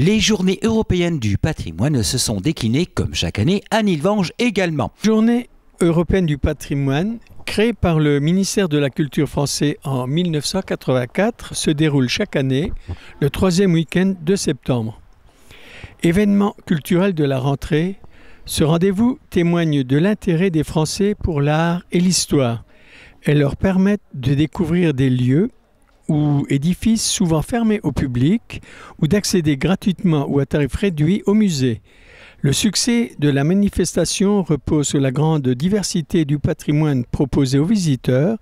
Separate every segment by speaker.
Speaker 1: Les journées européennes du patrimoine se sont déclinées comme chaque année à Nilvange également.
Speaker 2: Journée européenne du patrimoine, créée par le ministère de la Culture français en 1984, se déroule chaque année le troisième week-end de septembre. Événement culturel de la rentrée, ce rendez-vous témoigne de l'intérêt des Français pour l'art et l'histoire. Elle leur permet de découvrir des lieux ou édifices souvent fermés au public ou d'accéder gratuitement ou à tarif réduit au musée. Le succès de la manifestation repose sur la grande diversité du patrimoine proposé aux visiteurs.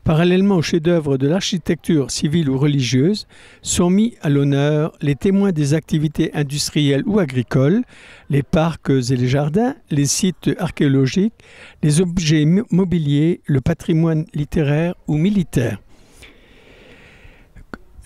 Speaker 2: Parallèlement aux chefs-d'œuvre de l'architecture civile ou religieuse, sont mis à l'honneur les témoins des activités industrielles ou agricoles, les parcs et les jardins, les sites archéologiques, les objets mobiliers, le patrimoine littéraire ou militaire.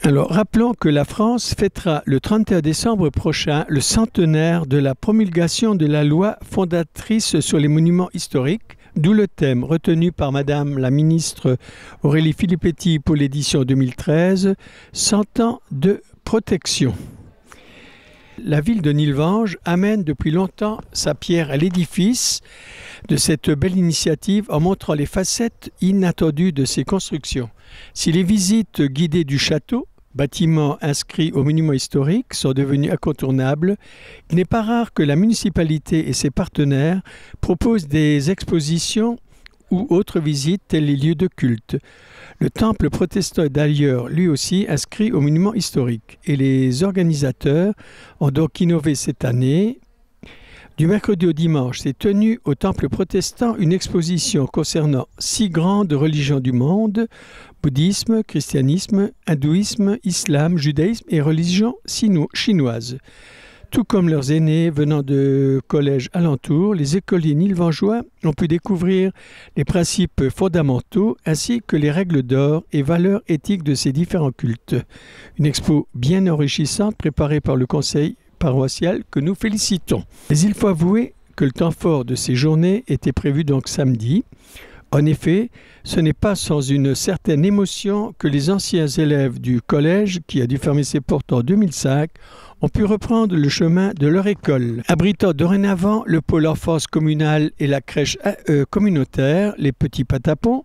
Speaker 2: Alors, rappelons que la France fêtera le 31 décembre prochain le centenaire de la promulgation de la loi fondatrice sur les monuments historiques, d'où le thème retenu par Madame la ministre Aurélie Filippetti pour l'édition 2013, 100 ans de protection. La ville de Nilvange amène depuis longtemps sa pierre à l'édifice de cette belle initiative en montrant les facettes inattendues de ses constructions. Si les visites guidées du château, bâtiment inscrit aux monuments historiques, sont devenus incontournables, il n'est pas rare que la municipalité et ses partenaires proposent des expositions ou autres visites tels les lieux de culte. Le temple protestant est d'ailleurs lui aussi inscrit aux monuments historiques et les organisateurs ont donc innové cette année. Du mercredi au dimanche, s'est tenue au temple protestant une exposition concernant 6 grandes religions du monde, bouddhisme, christianisme, hindouisme, islam, judaïsme et religion chinoise. Tout comme leurs aînés venant de collèges alentours, les écoliers nilvangeois ont pu découvrir les principes fondamentaux ainsi que les règles d'or et valeurs éthiques de ces différents cultes. Une expo bien enrichissante préparée par le conseil paroissial que nous félicitons. Mais il faut avouer que le temps fort de ces journées était prévu donc samedi. En effet, ce n'est pas sans une certaine émotion que les anciens élèves du collège, qui a dû fermer ses portes en 2005, ont pu reprendre le chemin de leur école. Abritant dorénavant le pôle enfance communal et la crèche communautaire, les Petits Patapons,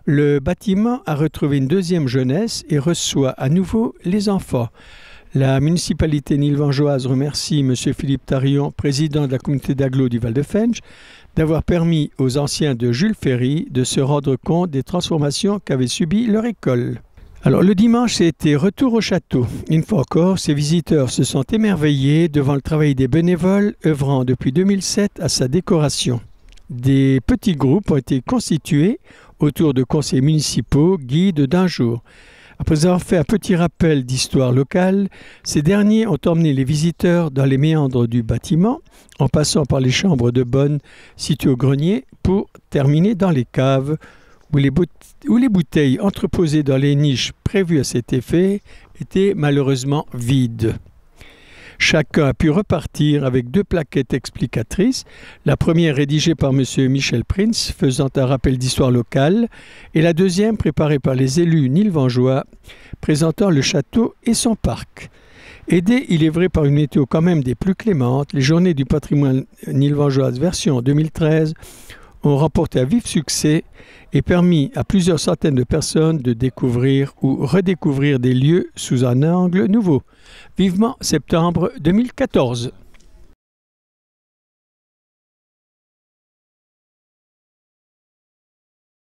Speaker 2: le bâtiment a retrouvé une deuxième jeunesse et reçoit à nouveau les enfants. La municipalité nilvangeoise remercie M. Philippe Tarion, président de la communauté d'agglo du Val-de-Fensch, d'avoir permis aux anciens de Jules Ferry de se rendre compte des transformations qu'avait subies leur école. Alors le dimanche, c'était retour au château. Une fois encore, ces visiteurs se sont émerveillés devant le travail des bénévoles œuvrant depuis 2007 à sa décoration. Des petits groupes ont été constitués autour de conseillers municipaux, guides d'un jour. Après avoir fait un petit rappel d'histoire locale, ces derniers ont emmené les visiteurs dans les méandres du bâtiment, en passant par les chambres de bonne situées au grenier, pour terminer dans les caves, où les bouteilles entreposées dans les niches prévues à cet effet étaient malheureusement vides. Chacun a pu repartir avec 2 plaquettes explicatrices, la première rédigée par M. Michel Prince, faisant un rappel d'histoire locale, et la deuxième préparée par les élus nilvangeois, présentant le château et son parc. Aidés, il est vrai, par une météo quand même des plus clémentes, les journées du patrimoine nilvangeois version 2013 ont remporté un vif succès et permis à plusieurs centaines de personnes de découvrir ou redécouvrir des lieux sous un angle nouveau. Vivement septembre 2014.